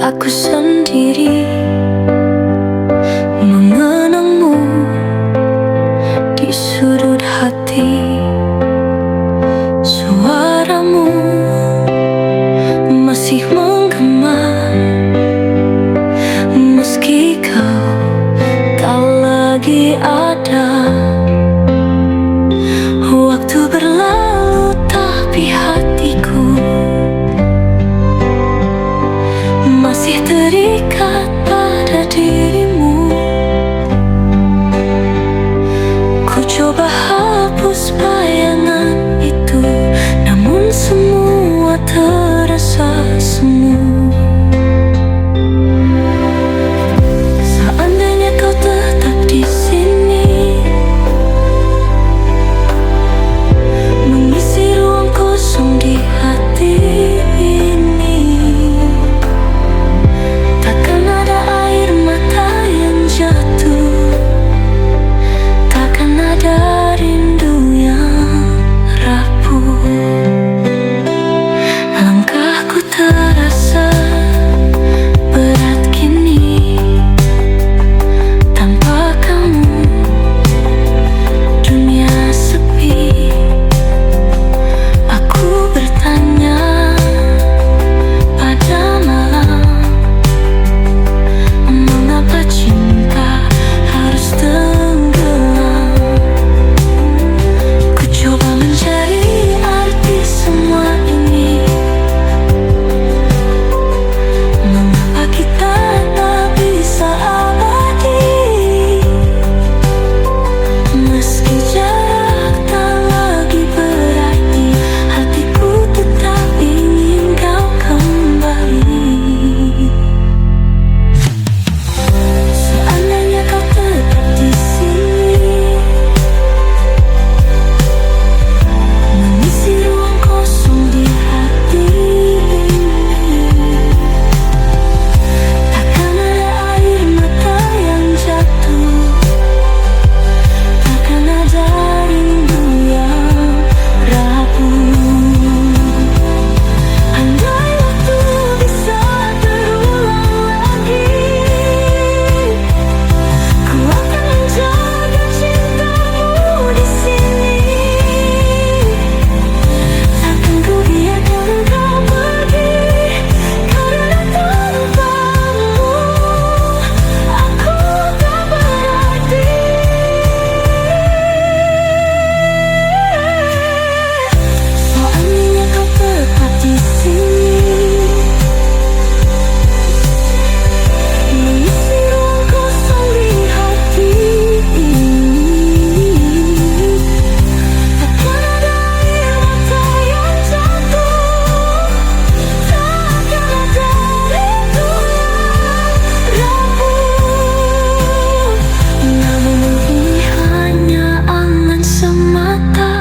Aku sendiri mengenangmu di sudut hati. Suaramu masih menggema meski kau tak lagi ada. Waktu berlalu tapi hatiku masih terikat pada dirimu. Ku coba hapus bayangan itu, namun semua terasa semu. Seandainya kau tetap di sini, mengisi ruang kosong di hati ini, takkan ada air mata yang jatuh, takkan ada rindu yang rapuh. Langkahku terasa berat kini, tanpa kamu dunia sepi. Aku bertanya pada malam, mengapa cinta harus tenggelam? Ku coba mencari arti semua ini. Mengapa kita tak bisa abadi? Meski jarak tak lagi berarti, hatiku tetap ingin kau kembali. Seandainya kau tetap di sini, mengisi ruang kosong di hati ini, takkan ada air mata yang jatuh, takkan ada rindu yang rapuh. Andai waktu bisa terulang lagi, ku akan menjaga cintamu di sini. Takkan ku biarkan kau pergi, karena tanpamu aku tak berarti. Seandainya kau tetap di sini, mengisi ruang kosong di hati ini, takkan ada air mata yang jatuh, takkan ada rindu yang rapuh. Namun ini hanya angan semata,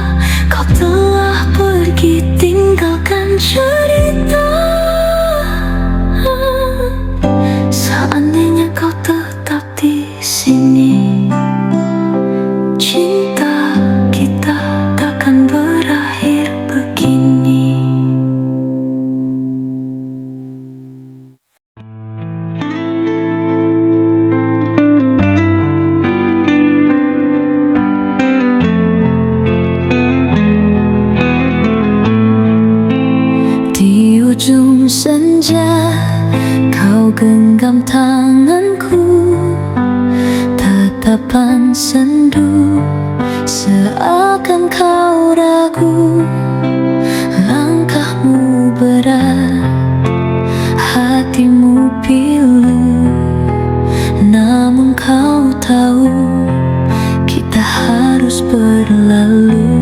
kau telah pergi tinggalkan cerita. Seandainya kau tetap di sini, cinta kita takkan berakhir begini. Di ujung senja, kau genggam tanganku, tatapan sendu seakan kau ragu. Langkahmu berat, hatimu pilu, namun kau tahu kita harus berlalu.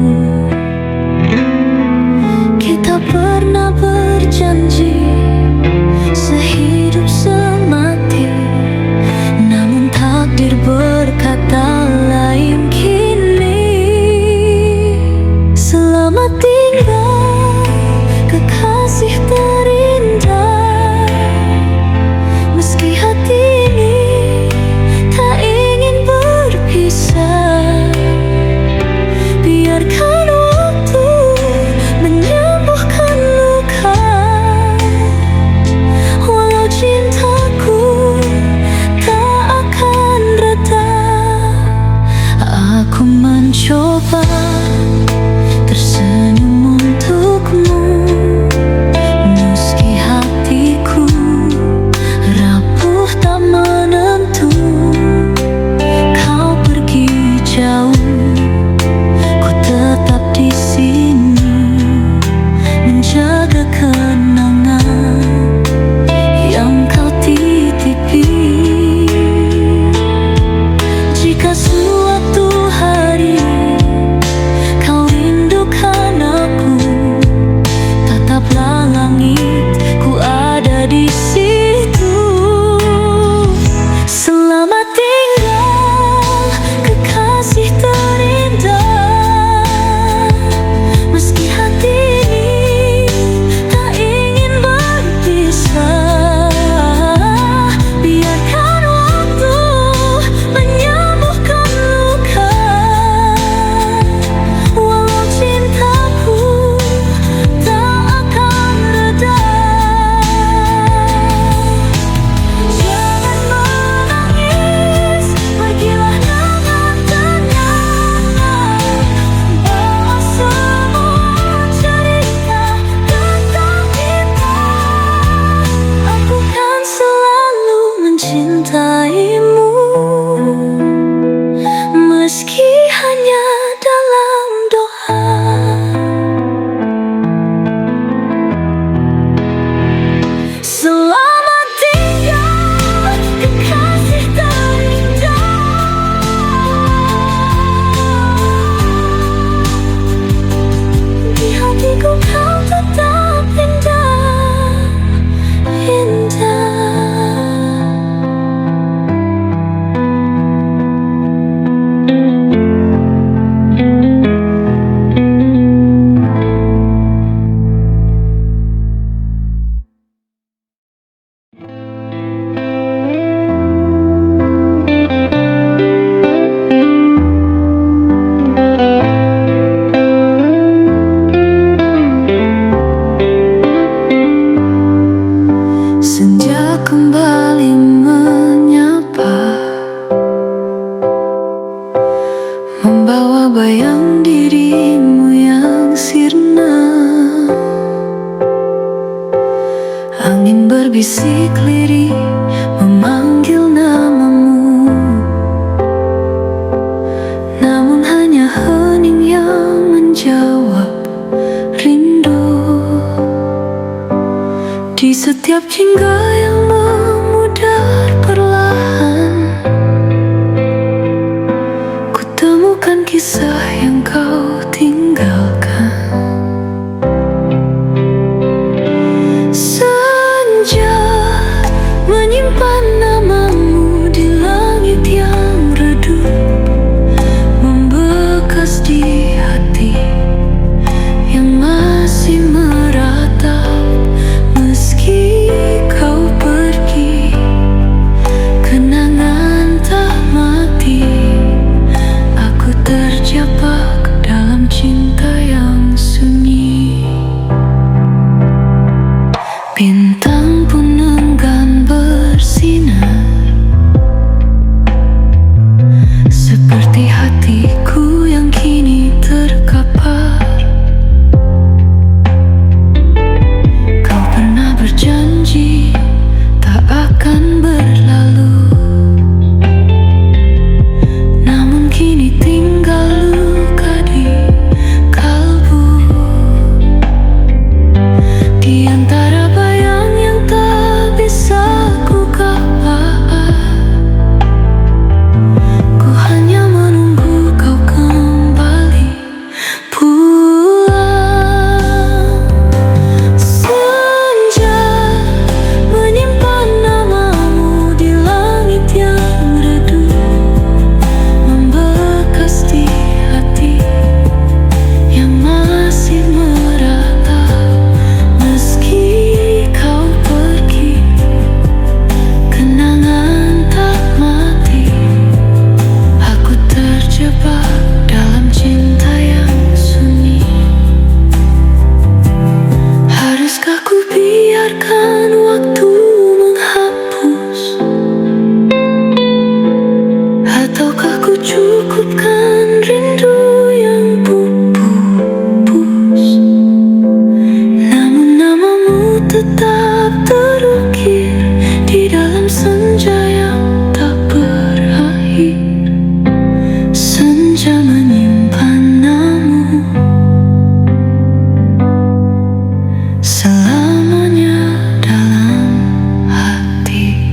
Kita pernah berjanji sehidup semati, namun takdir berkata lain kini. Selamat tinggal kekasih terindah, tak kembali menyapa, membawa bayang dirimu yang sirna. Angin berbisik lirih memanggil namamu, namun hanya hening yang menjawab rindu. Di setiap jingga yang memudar perlahan, ku temukan kisah yang kau tinggalkan. Senja menyimpan namamu di langit yang redup, membekas di hati yang masih meratap. Meski kau pergi, kenangan tak mati. Aku terjebak dalam cinta yang sunyi. Bintang pun enggan bersinar, seperti hatiku yang kini terkapar. Janji tak akan berlalu, namun kini tinggal luka di kalbu. Di antara bayang yang tak bisa ku kawal, ku hanya menunggu kau kembali pulang. Biarkan waktu menghapus, ataukah ku cukupkan rindu yang pupus? Namun namamu tetap terukir di dalam senja yang tak berakhir. Senja menyimpan namamu selamanya dalam hatiku.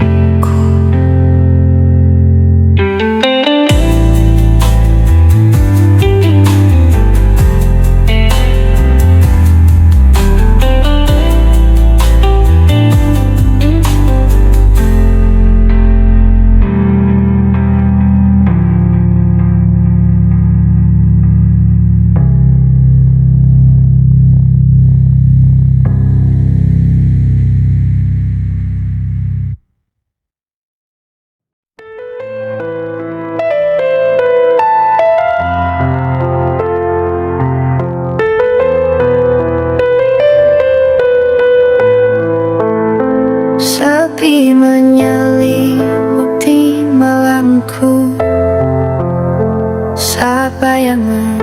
Sepi menyelimuti malamku, saat bayangan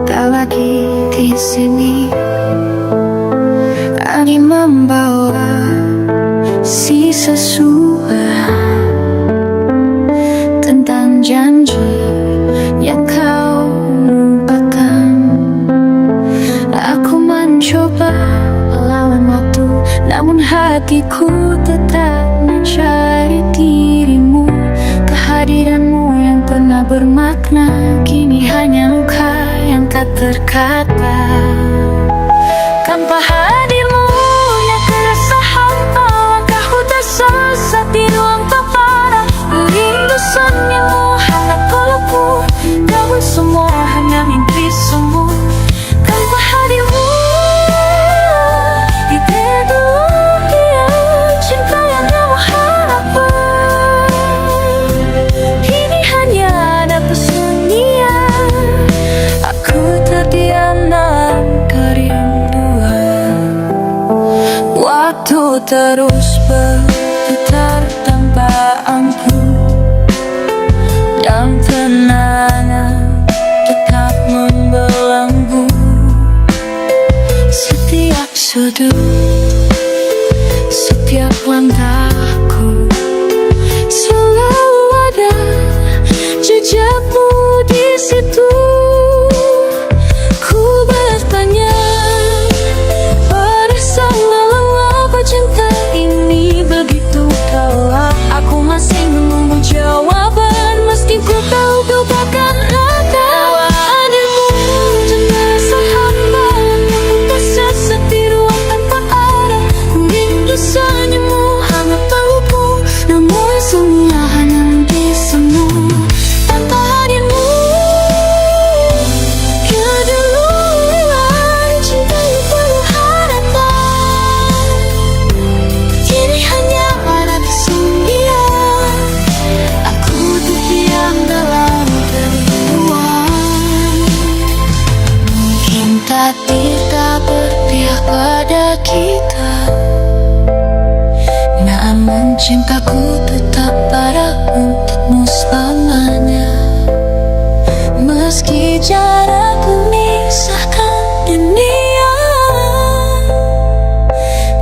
tak lagi di sini. Angin membawa sisa suara tentang janji yang kau lupakan. Aku mencoba melawan waktu, namun hatiku tetap mencari dirimu. Kehadiranmu yang pernah bermakna kini hanya luka yang tak terkata. Tanpa hadirmu yang terasa hampa, langkahku tersesat di ruang terparah. Rindu senyummu hangat pelukku, namun semua hanya mimpi semu. Tanpa hadirmu di teduh cinta yang nyawa harapan, ini hanya ada kesunyian. Aku terdiam dalam kerinduan. Waktu terus aku. Selalu ada jejakmu di situ. Ku bertanya pada sang lelah, apa cinta ini begitu dalam? Aku masih menunggu jawaban, meski ku tahu kau takkan ada. Ademu jangan sahabat, untuk sesepi ruang tanpa arah. Rindu senyummu hangat pelukku, namun semua hanya mimpi semu. Tanpa hadirmu, keduluan cinta yang penuh harapan kini hanya ada kesunyian. Aku terdiam dalam kerinduan. Mungkin takdir tak berpihak pada kita, namun cintaku tetap ada untukmu selamanya. Meski jarak memisahkan dunia,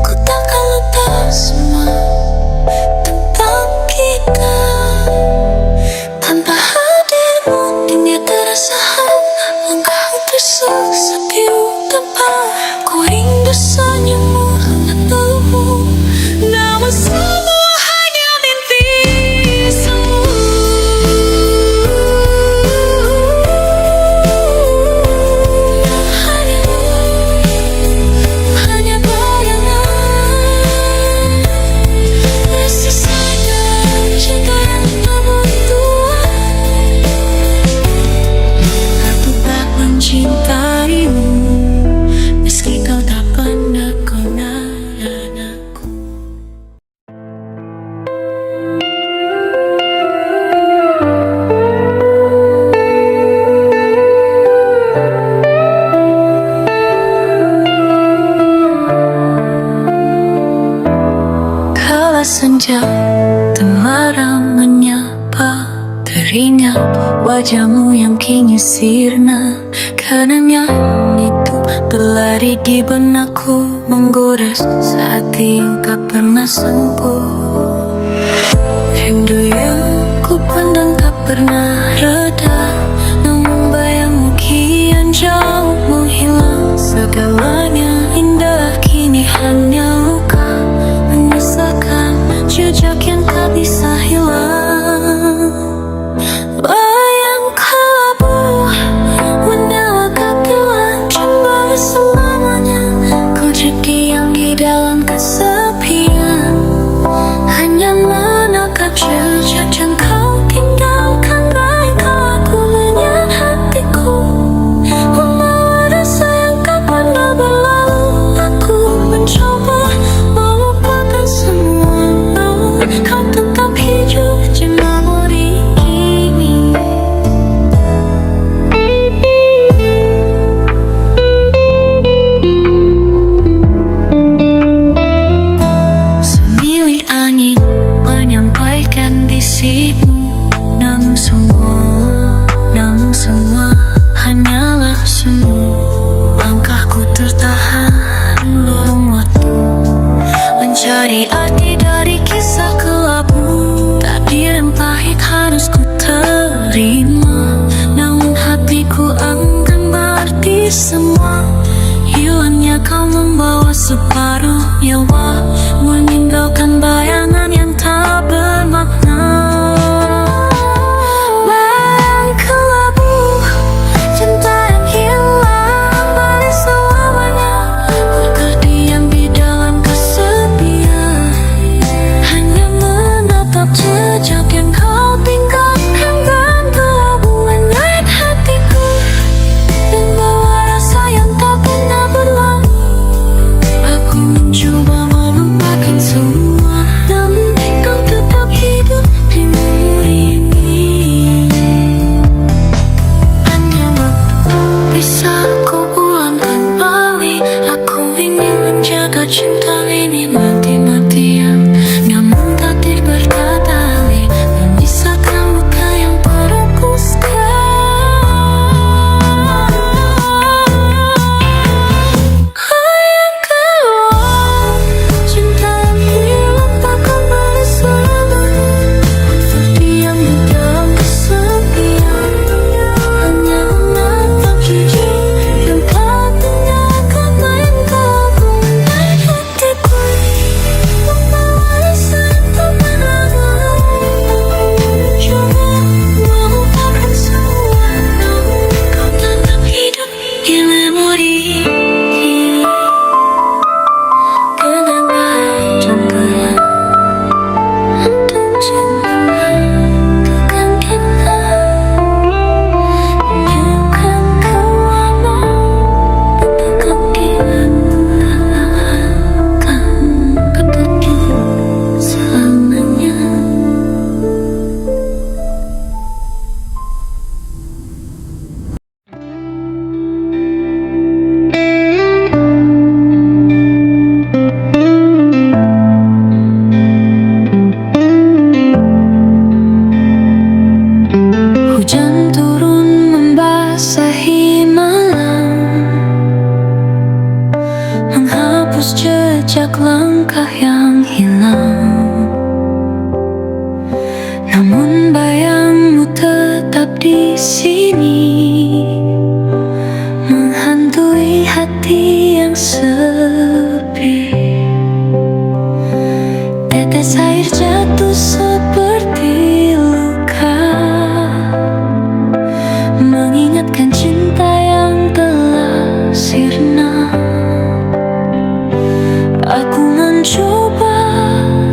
ku takkan lupa semua tentang kita. Tanpa hadirmu dunia terasa hampa, langkahku tersepi tanpa. Ku rindu senyummu hangat pelukmu, namun semua hanya mimpi semu. Hanya bayangan, tersisanya cinta yang terbutuhan. Aku tak mencintaimu, meski kau tak pernah kenal aku. Kala senja temaram menyapa, teringat wajahmu yang kini sirna. Kenangan itu berlari di benakku, menggores hati yang tak pernah sembuh. Rindu yang ku pendam tak pernah reda, namun bayangmu kian jauh menghilang. Segalanya indah kini hanya luka, menyisakan jejak yang tak bisa hilang. Bayang kelabu menyala kegelapan, coba selamanya ku terdiam di dalam kesepian. Hanya menatap jejak yang kau tinggalkan, baiklah aku menyat hatiku, membawa rasa yang tak pernah berlalu. Aku mencoba melupakan semua, namun kau tetap hidup di memori kini. Semilir angin menyampaikan bisimu, namun semua hanyalah semu. Langkahku tertahan belum waktu mencari arti dari kisah kelabu. Takdir yang pahit harus ku terima, namun hatiku akan berarti semua. Hilangnya kau membawa separuh nyawa, meninggalkan bayangan yang tak bermakna. Bayang kelabu, cinta yang hilang balik selamanya. Ku terdiam di dalam kesepian, hanya menatap jejak yang kau tinggalkan, dan kelabu menyayat hatiku, dan bawa rasa yang tak pernah berlalu. Aku mencoba melupakan semua, Tetes air jatuh seperti luka, mengingatkan cinta yang telah sirna. Aku mencoba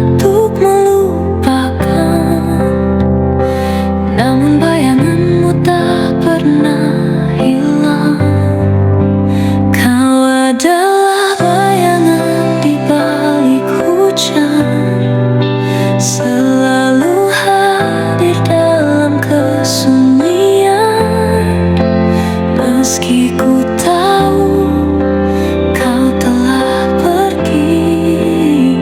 untuk melupakan, namun bayanganmu tak pernah hilang. Kau adalah bayangan di balik hujan, selalu hadir dalam kesunyian. Meski ku tahu kau telah pergi,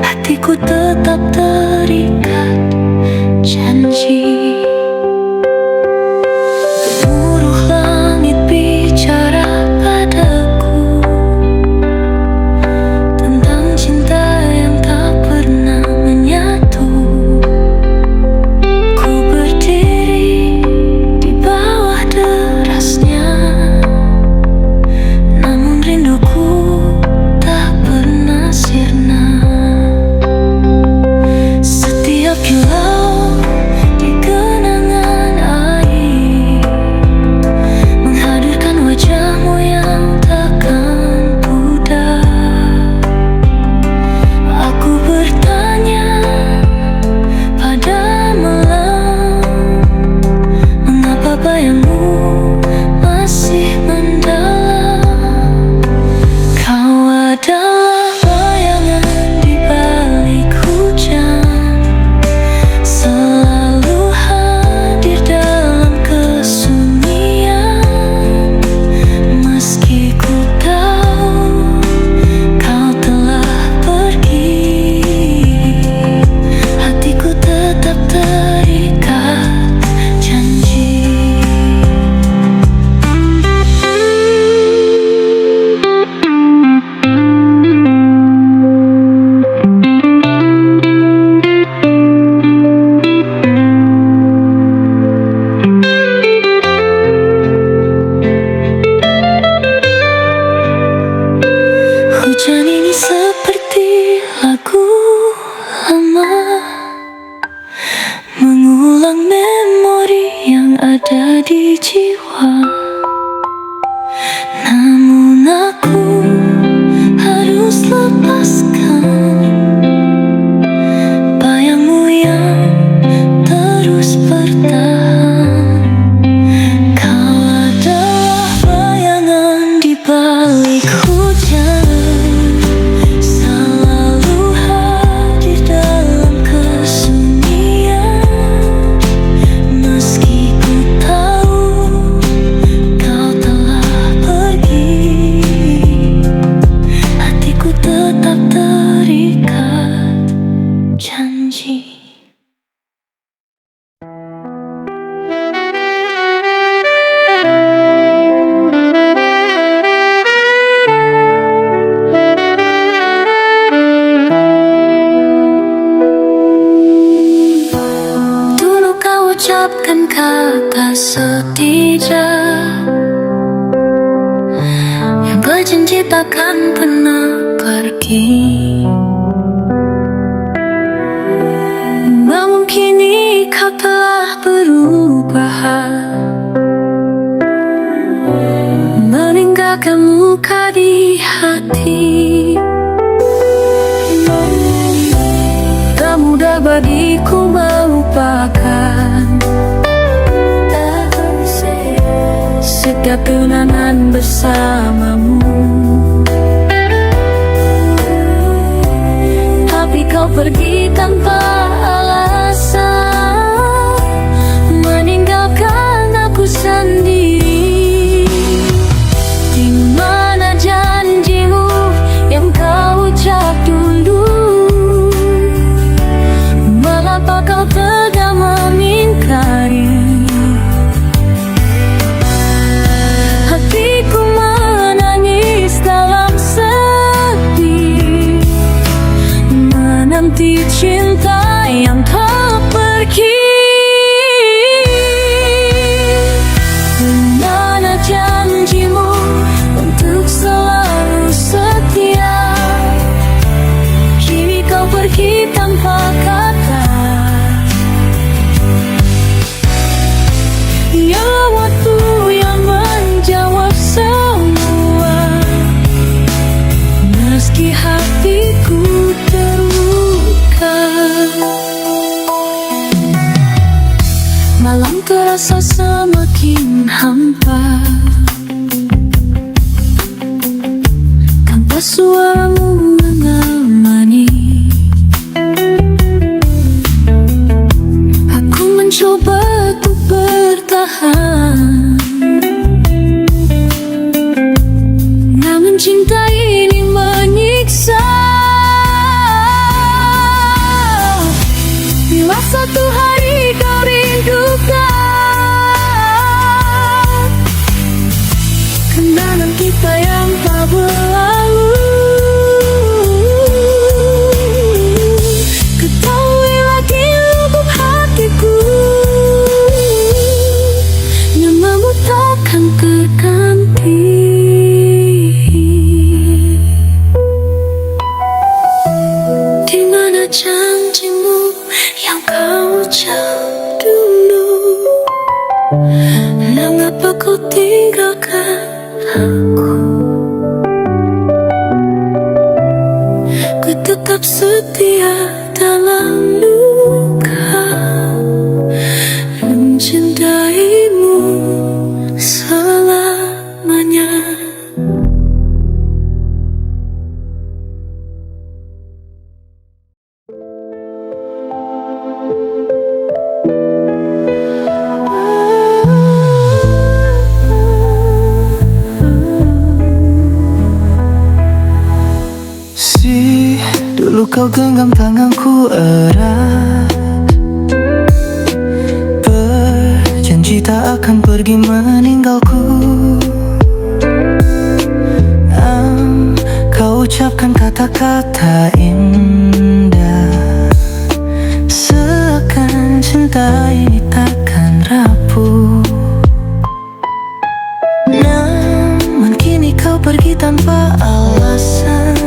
hatiku tetap terikat janji. Gemuruh langit bicara padaku tentang cinta yang tak pernah menyatu. Ku berdiri di bawah derasnya, namun rinduku tak pernah sirna. Setiap kilau di genangan air menghadirkan wajahmu yang takkan pudar. Aku bertanya pada malam, mengapa bayangmu masih mendalam? Kau adalah bayangan di balik hujan, selalu hadir dalam kesunyian. Meski ku tahu kau telah pergi, hatiku tetap terikat janji. Hujan ini seperti lagu lama, mengulang memori yang ada di jiwa. Namun aku harus lepaskan bayangmu yang terus bertahan. Kau adalah bayangan di balik hujan, selalu hadir dalam kesunyian. Meski ku tahu kau telah pergi, hatiku tetap terikat janji. Dulu kau ucapkan kata setijak yang berjanji takkan pernah pergi. Namun kini kau telah berubah, meninggalkan luka di hati. Tak mudah bagiku melupakan setiap kenangan bersamamu. Tapi kau pergi tanpa alasan, meninggalkan aku sendiri. Di mana janjimu yang kau ucap dulu? Mengapa kau tega mengingkari? Hatiku menangis dalam sedih, menanti cinta yang tak pergi. Mana janjimu untuk selalu setia? Kini kau pergi pergi tanpa kata. Ya waktu yang menjawab semua, meski hatiku terluka. Malam terasa semakin hampa, tanpa suaramu menemani. Aku mencoba untuk bertahan, namun cinta ini menyiksa. Bila satu hari kau rindukan kenangan kita yang tak berlalu, ketahuilah di lubuk hatiku, namamu takkan terganti. Di mana janjimu yang kau ucap dulu? Mengapa kau tinggalkan aku? Ku tetap setia dalam luka, mencintaimu selamanya. Dulu kau genggam tanganku erat, berjanji tak akan pergi meninggalku. Kau ucapkan kata-kata indah, seakan cinta ini takkan rapuh. Namun kini kau pergi tanpa alasan,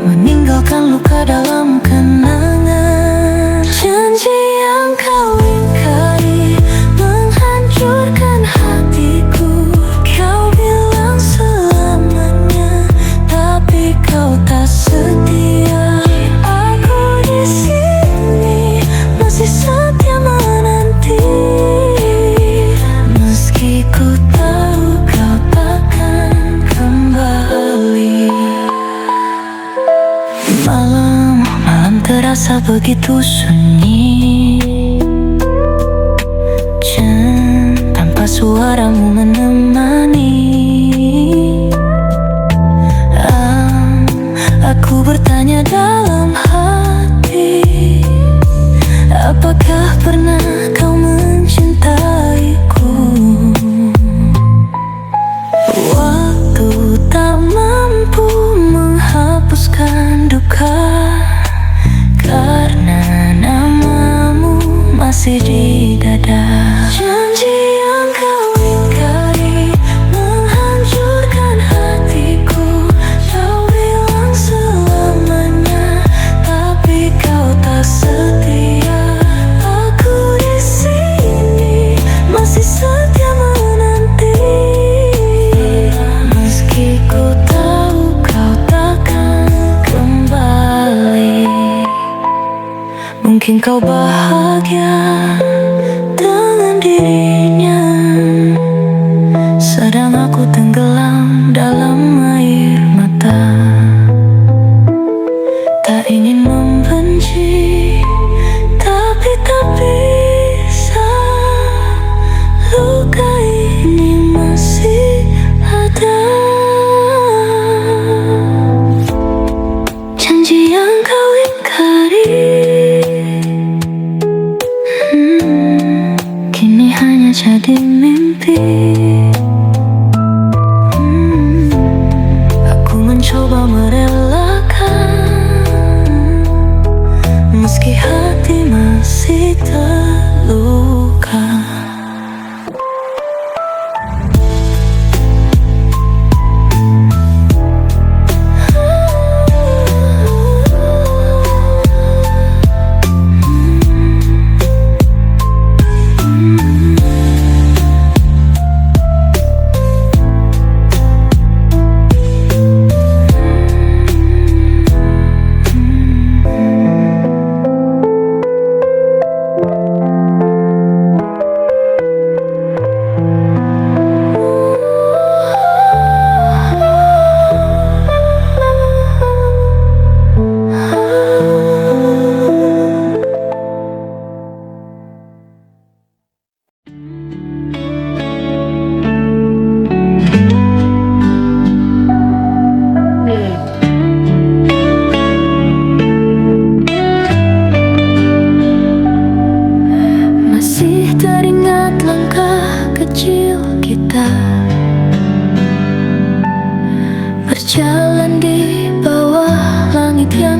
meninggalkan luka dalam kenangan. Janji yang kau ingkari menghancurkan hatiku. Kau bilang selamanya, tapi kau tak setia. Aku di sini masih setia menanti, meski ku tahu kau takkan kembali. Malam terasa begitu sunyi, tanpa suaramu menemani. Aku bertanya dalam hati, apakah pernah kau mencintaiku? Waktu tak mampu menghapuskan duka, karena namamu masih di dada. Janji yang kau ingkari menghancurkan hatiku. Kau bilang selamanya, tapi kau tak setia. Aku di sini masih setia menanti, meski ku tahu kau takkan kembali. Mungkin kau bahagia dengan dirinya, sedang aku tenggelam dalam air mata. Tak ingin membenci, tapi tak bisa. Luka ini masih ada. Janji yang kau ingkari kini hanya jadi mimpi.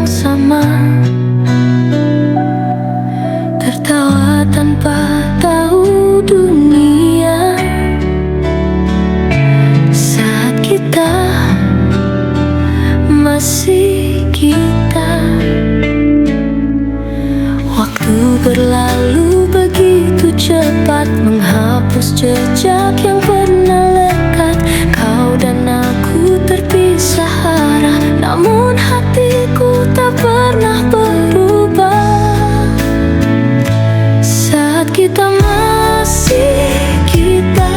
yang sama, tertawa tanpa tahu dunia. Saat kita masih kita, waktu berlalu begitu cepat, menghapus jejak yang pernah lekat. Kau dan aku terpisah arah, namun hatiku tak pernah berubah. Saat kita masih kita,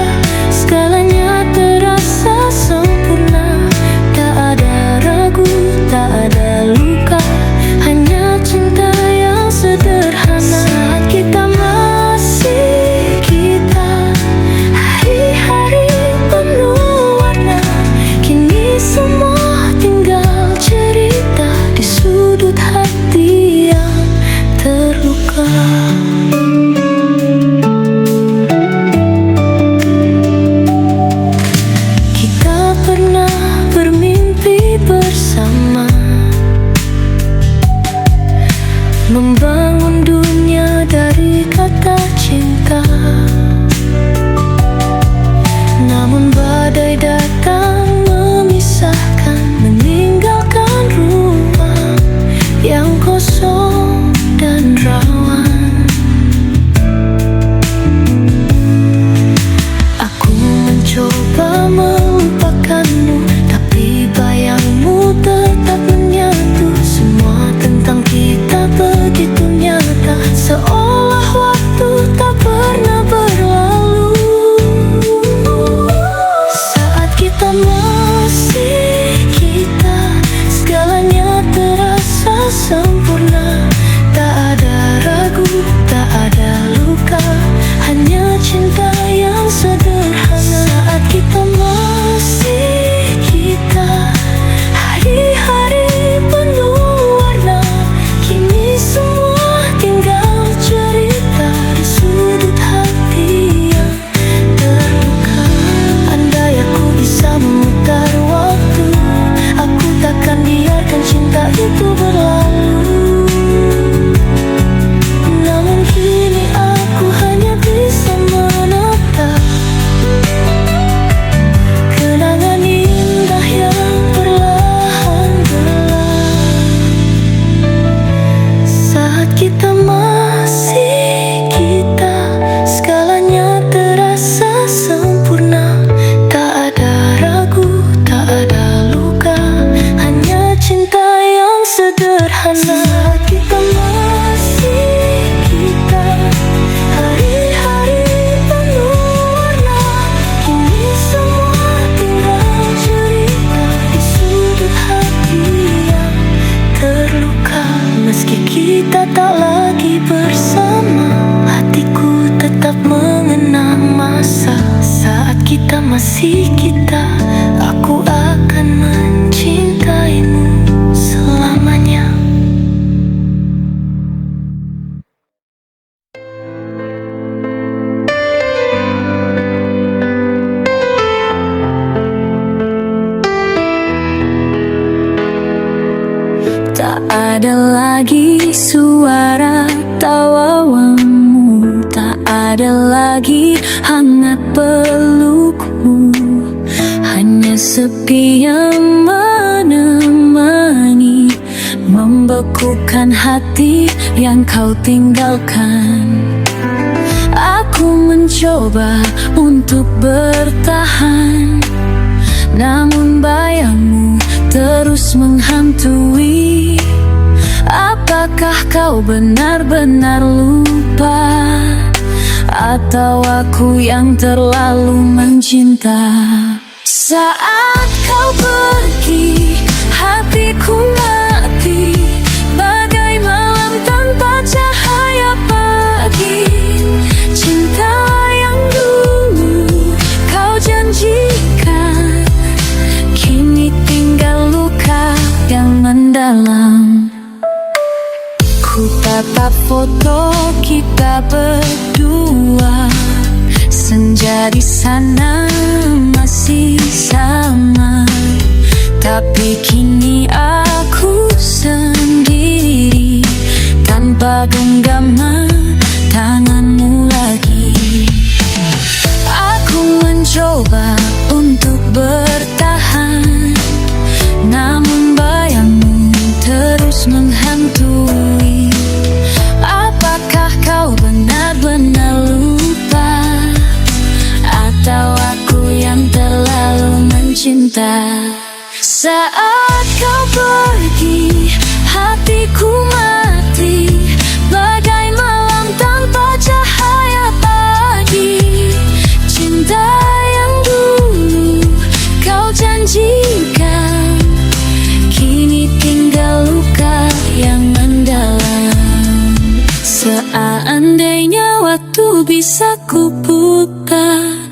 segalanya terasa sempurna. Tak ada ragu, tak ada luka, hanya cinta yang sederhana. Saat kita masih kita, hari-hari penuh warna. Kini semua tinggal cerita di sudut hati yang terluka. Kita pernah bermimpi bersama, membangun dunia dari kata cinta. Namun badai datang memisahkan, meninggalkan ruang yang kosong dan rawan. Aku mencoba melupakanmu, tapi bayangmu tetap menyatu. Semua tentang kita begitu nyata, seolah waktu tak pernah berlalu. Saat kita masih kita, segalanya terasa sempurna. Tak ada ragu, tak ada luka, hanya cinta yang sederhana. Saat kita masih kita, hari-hari penuh warna. Kini semua tinggal cerita di sudut hati yang terluka. Andai aku bisa memutar waktu, aku takkan biarkan cinta itu berlalu. Namun kini aku hanya bisa menatap kenangan indah yang perlahan gelap. Saat kita masih kita, segalanya terasa sempurna. Tak ada ragu, tak ada luka, hanya cinta yang sederhana. Saat kita masih kita, hari-hari penuh warna. Kini semua tinggal cerita di sudut hati yang terluka. Meski kita tak lagi bersama, hatiku tetap mengenang masa. Saat kita masih kita, aku akan mencintaimu selamanya. Tak ada lagi suara tawamu, tak ada lagi hangat pelukmu, hanya sepi yang menemani, membekukan hati yang kau tinggalkan. Aku mencoba untuk bertahan, namun bayangmu terus menghantui. Apakah kau benar-benar lupa, atau aku yang terlalu mencinta? Saat kau pergi, hatiku mati, bagai malam tanpa cahaya pagi. Cinta yang dulu kau janjikan, kini tinggal luka yang mendalam. Ku tatap foto kita berdua, senja di sana masih sama, tapi kini aku sendiri. terus menghantui. Apakah kau benar-benar lupa, atau aku yang terlalu mencinta? Saat kau pergi, hatiku mati bagai malam tanpa cahaya pagi. Cinta yang dulu kau janjikan, kini tinggal luka yang mendalam. Seandainya waktu bisa kuputar,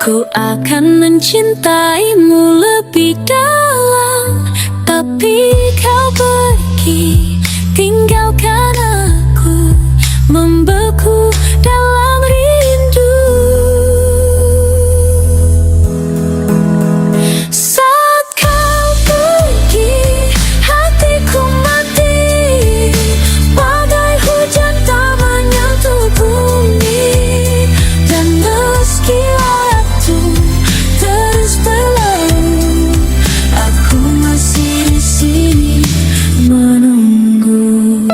ku akan mencintaimu lebih dalam. Tapi kau pergi, tinggalkan aku membeku dalam rindu. Saat kau pergi, hatiku mati bagai hujan tak menyentuh bumi. Dan meski waktu terus berlalu, aku masih di sini menunggu.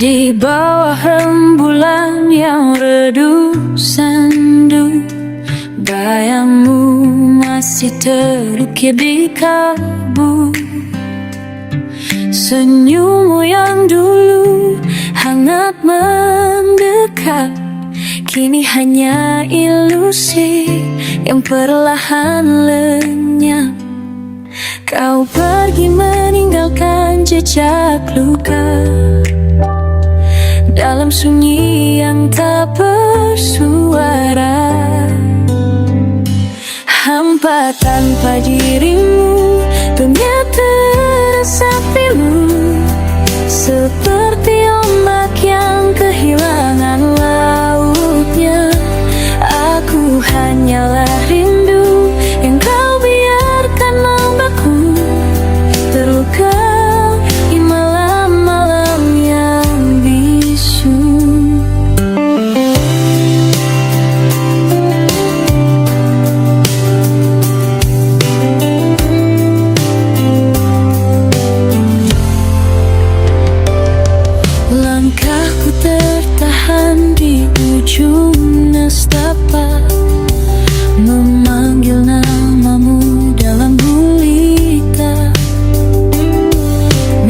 Di bawah rembulan yang redup sendu, bayangmu masih terukir di kalbu. Senyummu yang dulu hangat mendekat, kini hanya ilusi yang perlahan lenyap. Kau pergi meninggalkan jejak luka dalam sunyi yang tak bersuara. Hampa tanpa dirimu, dunia terasa pilu, seperti ombak yang kehilangan lautnya. Aku hanyalah rindu yang kau biarkan membeku, terluka di malam-malam yang bisu. Langkahku tertahan di ujung nestapa, memanggil namamu dalam gulita.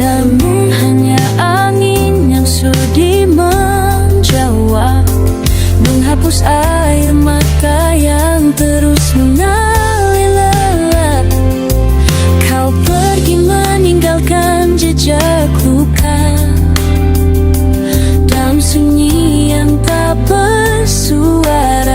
Namun hanya angin yang sudi menjawab, menghapus air mata yang terus mengalir lelah. Kau pergi meninggalkan jejak luka dalam sunyi yang tak bersuara.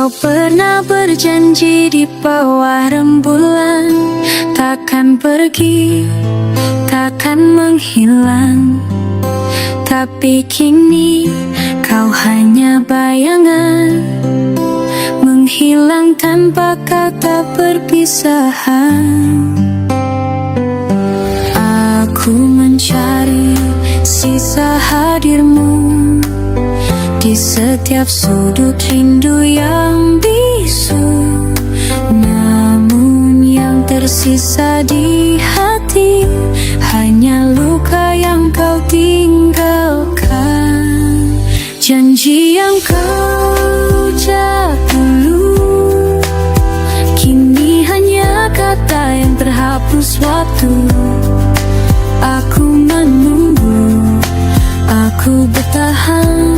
Kau pernah berjanji di bawah rembulan, takkan pergi, takkan menghilang. Tapi kini kau hanya bayangan, menghilang tanpa kata perpisahan. Aku mencari sisa hadirmu di setiap sudut rindu yang bisu, namun yang tersisa di hati hanya luka yang kau tinggalkan. Janji yang kau ucap dulu kini hanya kata yang terhapus waktu. Aku menunggu, aku bertahan,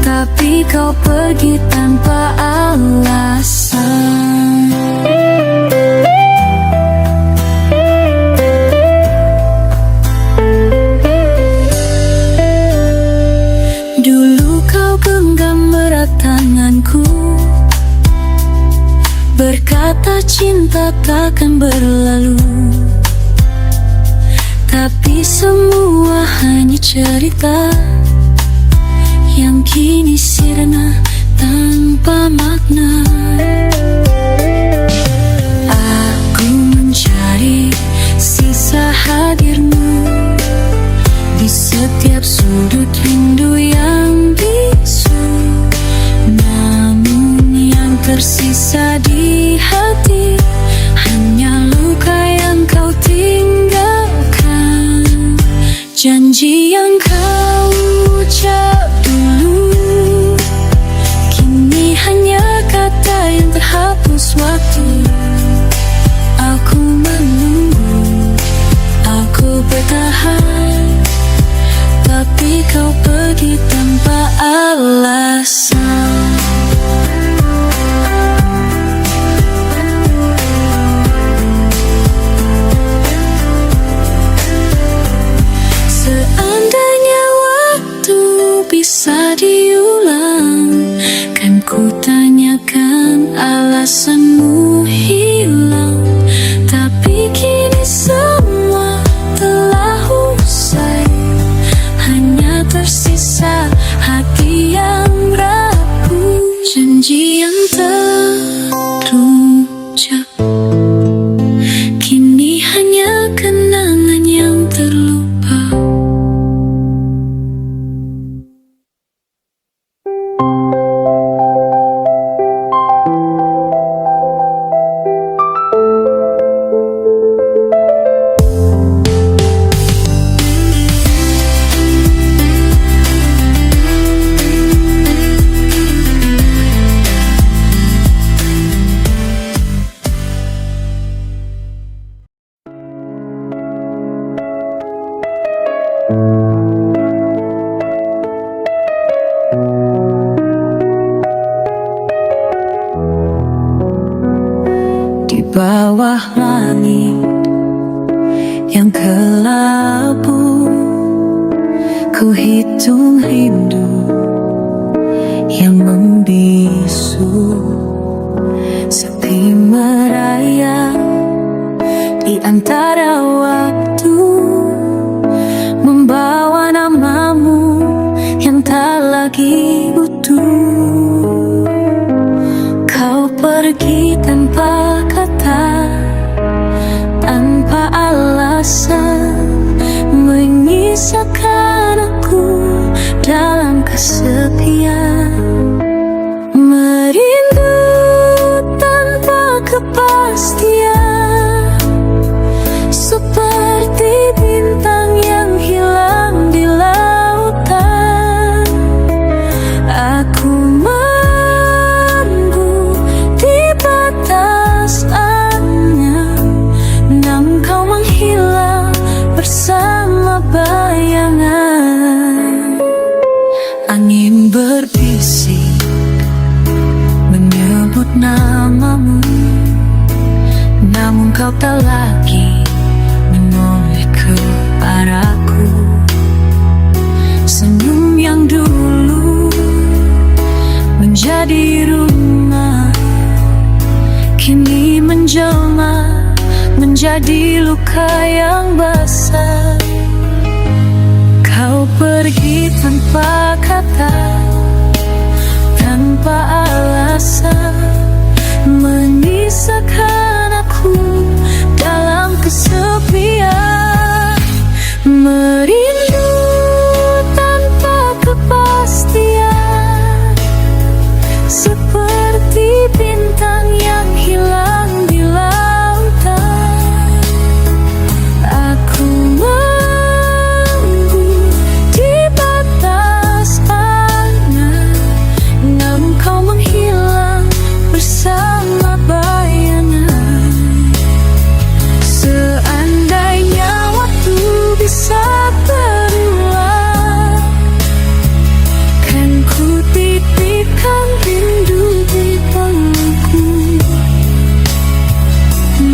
tapi kau pergi tanpa alasan. Dulu kau genggam erat tanganku, berkata cinta takkan berlalu. Tapi semua hanya cerita yang kini sirna tanpa makna. Aku mencari sisa hadirmu di setiap sudut rindu yang bisu, namun yang tersisa di hati hanya luka yang kau tinggalkan. Janji yang kau ucap dulu kini hanya kata yang terhapus waktu. Aku menunggu, aku bertahan, tapi kau pergi tanpa alasan. Seandainya waktu bisa diulang, kan ku tanyakan alasanmu hilang. Tapi kini semua telah usai, hanya tersisa hati yang rapuh. Janji yang terucap kini hanya kenangan yang terlupa. Di bawah langit yang kelabu, ku hitung rindu yang membisu. Sepi merayap di antara waktu, membawa namamu yang tak lagi utuh. Kau pergi tanpa kata, tanpa alasan, menyisakan aku dalam kesepian. Merindu tanpa kepastian, seperti bintang yang hilang di lautan. Aku menunggu di batas anyam, namun kau menghilang bersama bayangan. Angin berbisik menyebut namamu, namun kau tak lagi menoleh kepadaku. Senyum yang dulu menjadi rumah kini menjelma menjadi luka yang basah. Kau pergi tanpa kata, tanpa alasan, menyisakan aku dalam kesepian. Merindu tanpa kepastian, seperti bintang yang hilang di lautan. Aku menunggu di batas angan, namun kau menghilang bersama bayangan. Seandainya waktu bisa berulang, kan ku titipkan rindu di pelukmu.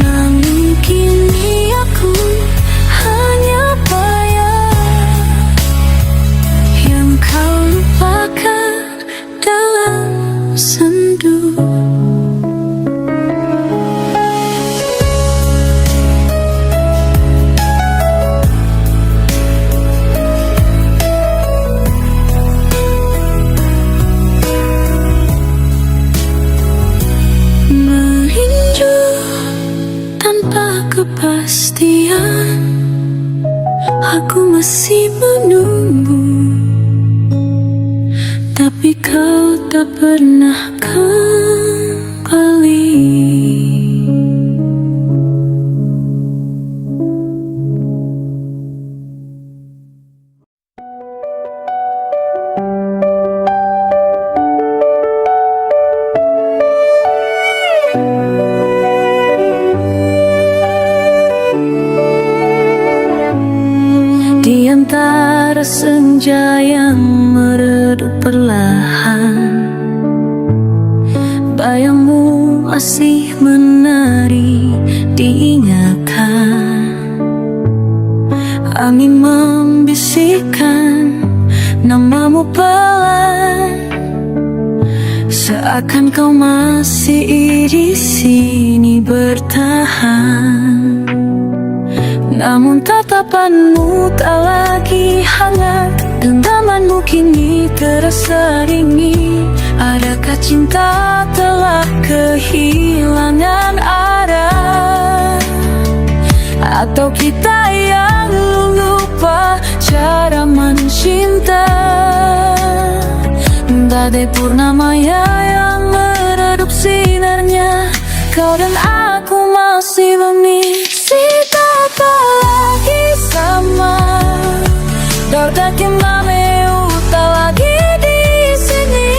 Namun kini aku hanya bayang yang kau lupakan dalam sendu. Merindu tanpa kepastian, aku masih menunggu, tapi kau tak pernah kembali. Di antara senja yang meredup perlahan, bayangmu masih menari diingatan. Angin membisikkan namamu pelan, seakan kau masih di sini bertahan. Namun tatapanmu tak lagi hangat, genggamanmu kini terasa dingin. Adakah cinta telah kehilangan arah, atau kita yang lupa cara mencinta? Badai purnama yang meredup sinarnya, kau dan aku masih mengisi tak lagi sama. Daudat yang mameu tak lagi di sini.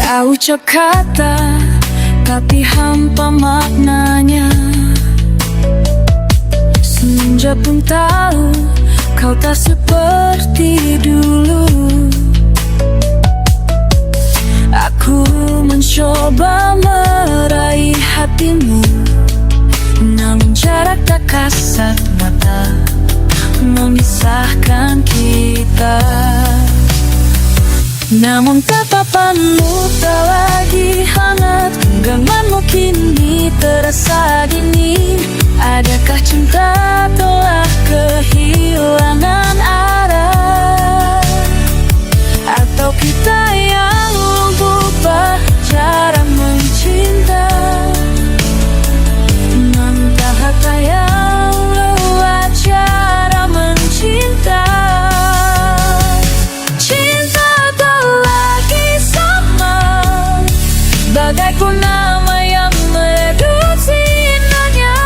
Kau ucap kata, tapi hampa maknanya. Semenjak pun tahu kau tak seperti dulu. Aku mencoba meraih hatimu, namun jarak tak kasat mata memisahkan kita. Namun tatapanmu tak lagi hangat, genggamanmu kini terasa dingin. Adakah cinta telah kehilangan arah, atau kita yang lupa cara mencinta? Entah kata yang lupa cara mencinta. Cinta tak lagi sama, bagai purnama yang meredup sinarnya.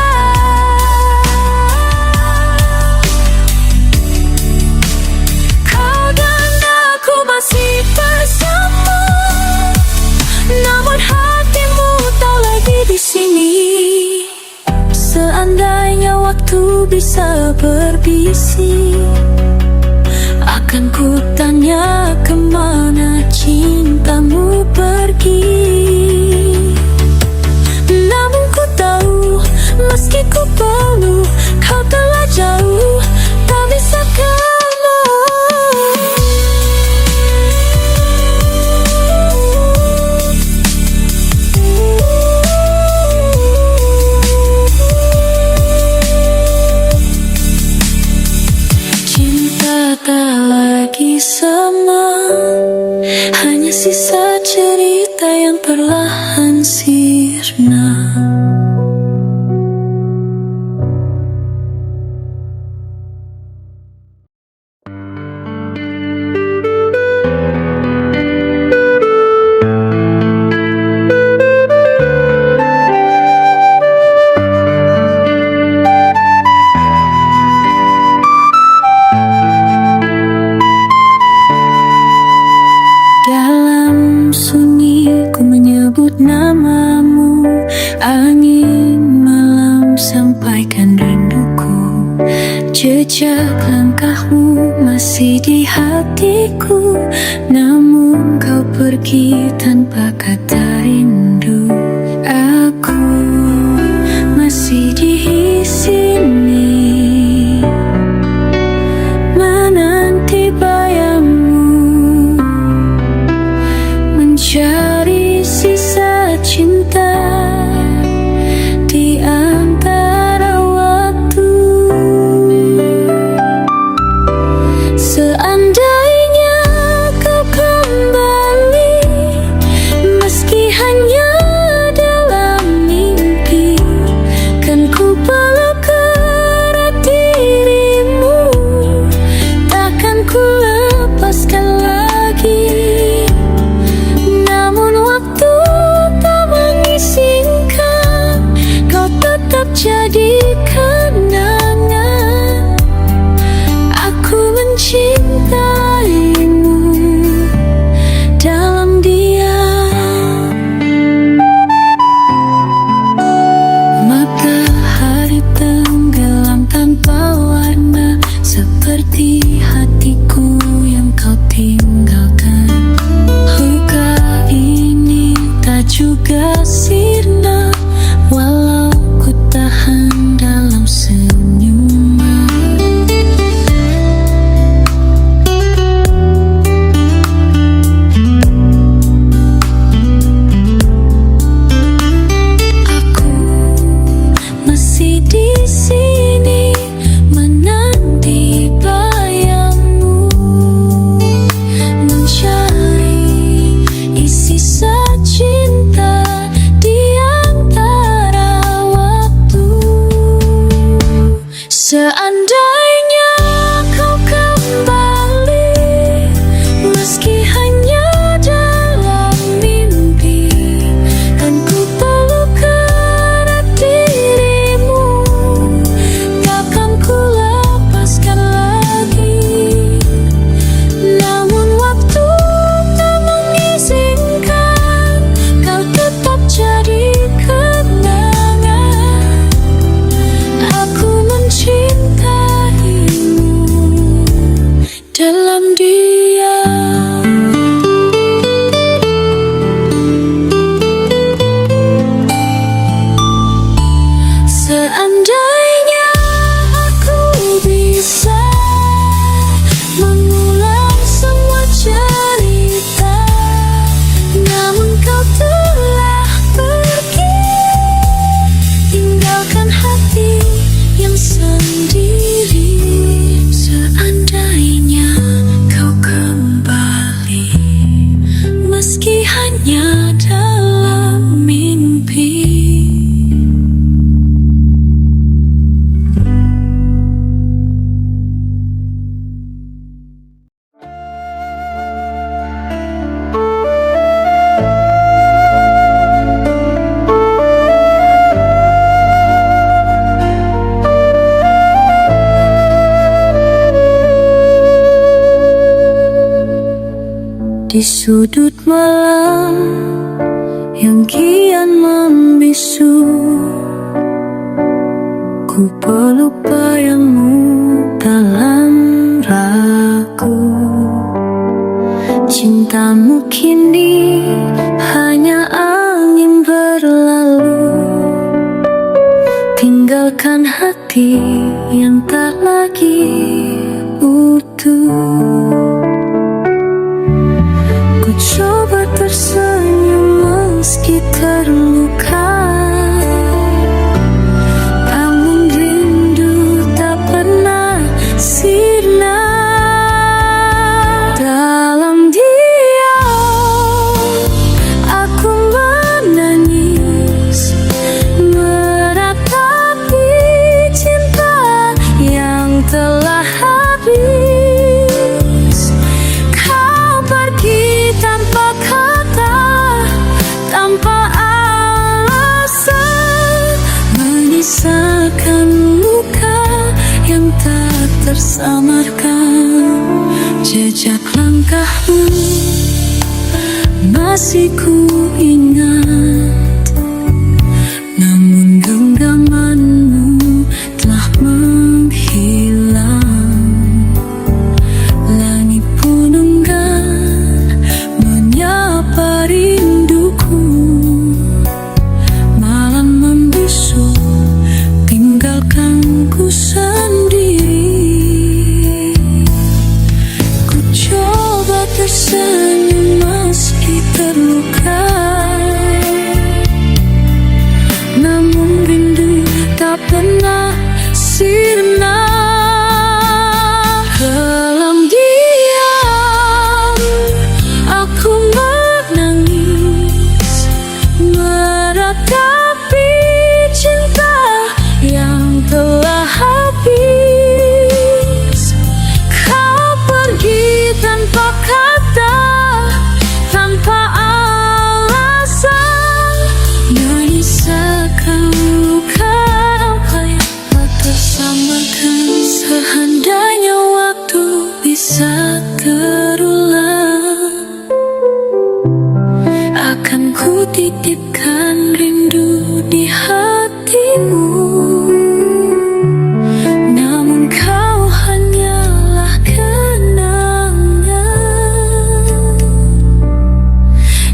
kita tak lagi sama, hanya sisa cerita yang perlahan sirna. Dalam sunyi ku menyebut namamu, angin malam sampaikan rinduku. Jejak langkahmu masih di hatiku, namun kau pergi tanpa kata rindu. Aku masih di sini menanti bayangmu, mencari sisa cinta di antara waktu. Seandainya kau kembali, meski hanya dalam mimpi, kan ku peluk erat dirimu, takkan ku lepaskan lagi. Namun waktu tak mengizinkan, kau tetap jadi kenangan. Aku mencintaimu dalam diam. Matahari tenggelam tanpa warna, seperti hatiku yang kau tinggalkan. Luka ini tak juga sirna, walau ku tahan dalam senyuman. Aku masih di sini menanti bayangmu, mencari sisa cinta di antara waktu. Seandainya kau kembali, meski hanya dalam mimpi, kan ku peluk erat dirimu, takkan ku lepaskan lagi. Namun waktu tak mengizinkan, kau tetap jadi kenangan. Aku mencintaimu dalam diam. Seandainya aku bisa mengulang semua cerita, namun kau telah pergi, tinggalkan hati yang sendiri. Seandainya kau kembali, meski hanya dalam mimpi. Di sudut malam yang kian membisu, ku peluk bayangmu dalam ragu. Cintamu kini hanya angin berlalu, tinggalkan hati yang tak lagi utuh. Ku coba tersenyum meski terluka, namun rindu tak pernah sirna. tersamarkan. Jejak langkahmu masih ku ingat, namun genggamanmu telah menghilang. Langit pun enggan menyapa rinduku, malam membisu tinggalkan ku sendiri. Ku coba tersenyum meski terluka, namun rindu tak pernah sirna. Dalam diam aku menangis, meratapi cinta yang telah habis. Kau pergi tanpa kata, tanpa alasan, menyisakan luka apa yang tak tersamarkan. Seandainya waktu bisa terulang, akan ku titipkan rindu di hatimu. Namun kau hanyalah kenangan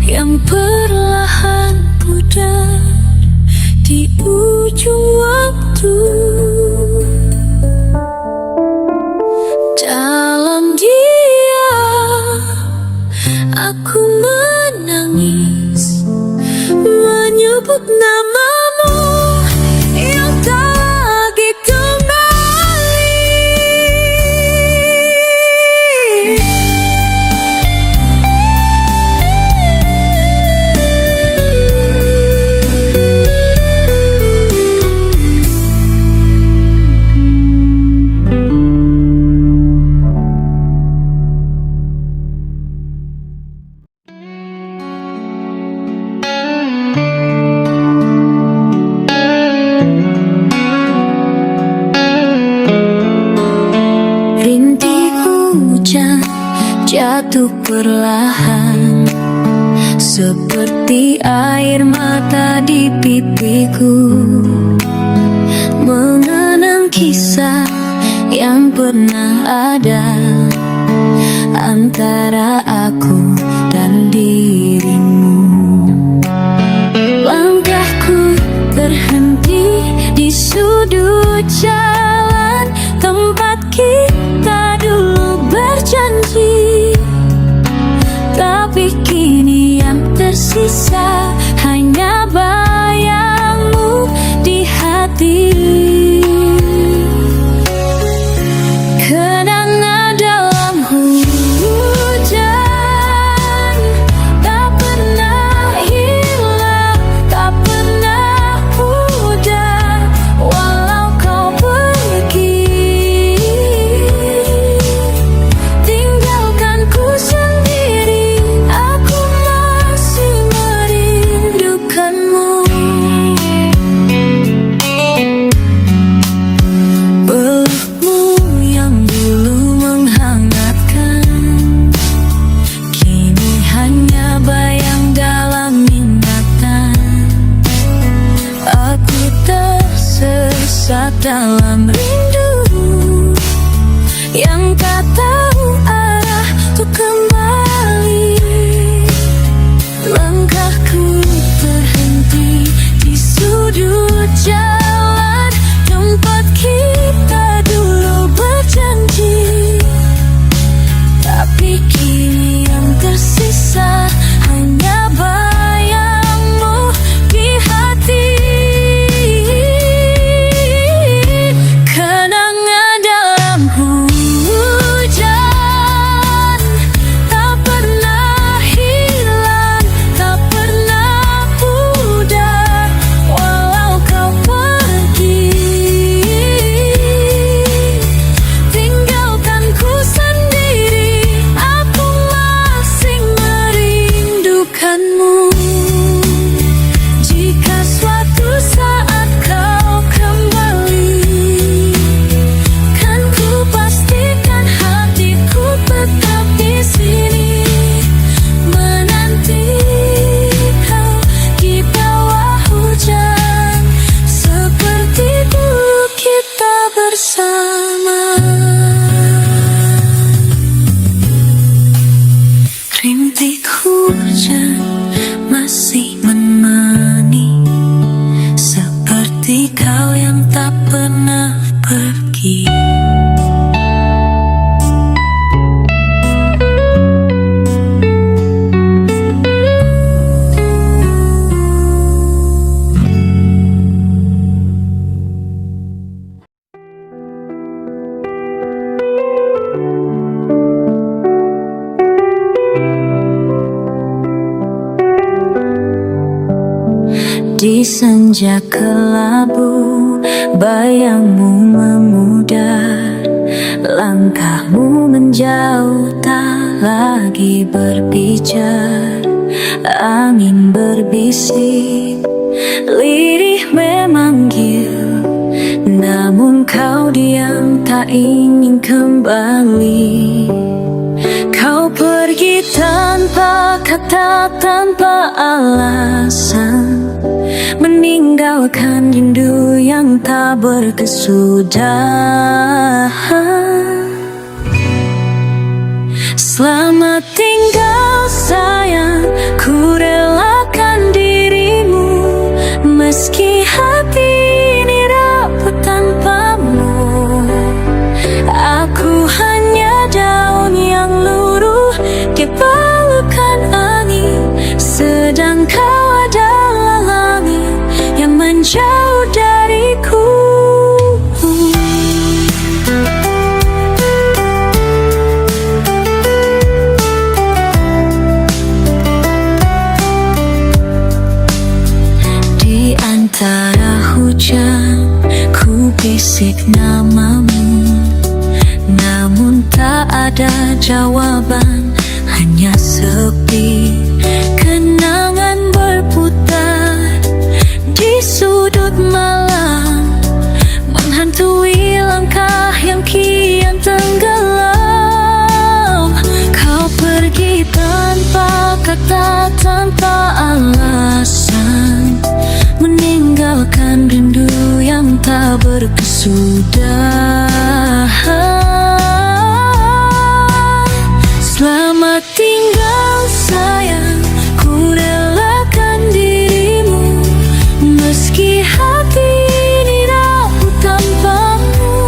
yang perlahan pudar di ujung waktu. Dalam diam aku menangis, menyebut namamu yang tak lagi kembali. Rintik hujan jatuh perlahan, seperti air mata di pipiku, mengenang kisah yang pernah ada antara aku dan dirimu. Langkahku terhenti di sudut jalan tempat kita dulu berjanji, tapi kini yang tersisa hanya bayangmu di hati. Kenangan dalam hujan tak pernah hilang, tak pernah pudar, walau kau pergi. hujan masih menemani, seperti kau yang tak pernah pergi. Di senja kelabu, bayangmu memudar, langkahmu menjauh tak lagi berbicara. Angin berbisik, lirih memanggil, namun kau diam tak ingin kembali. Kau pergi tanpa kata, tanpa alasan, meninggalkan rindu yang tak berkesudahan. Selamat tinggal sayang, ku relakan dirimu, meski hati ini rapuh tanpamu. Aku hanya daun yang luruh dibalukan angin, sedang kau adalah langit yang menjauh dariku. Di antara hujan, ku bisik namamu, namun tak ada jawaban, hanya sepi. Kenangan berputar di sudut malam, menghantui langkah yang kian tenggelam. Kau pergi tanpa kata, tanpa alasan, meninggalkan rindu yang tak berkesudahan. Selamat tinggal sayang, ku relakan dirimu, meski hati ini rapuh tanpamu.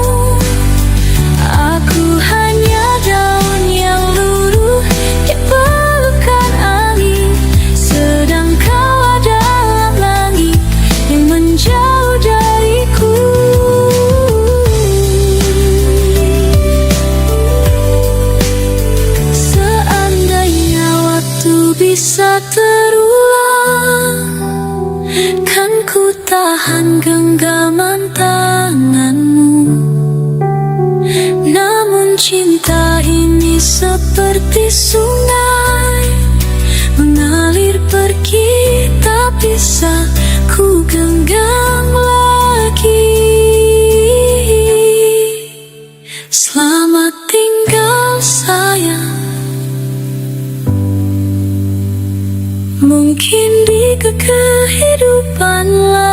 Aku hanya daun yang luruh dibalukan angin, sedang kau adalah langit yang menjauh dariku. Seandainya waktu bisa terulang, kan ku tahan genggaman tanganmu. Namun cinta ini seperti sungai, mengalir pergi, tak bisa ku genggam lagi. Selamat tinggal sayang, mungkin di kehidupan lain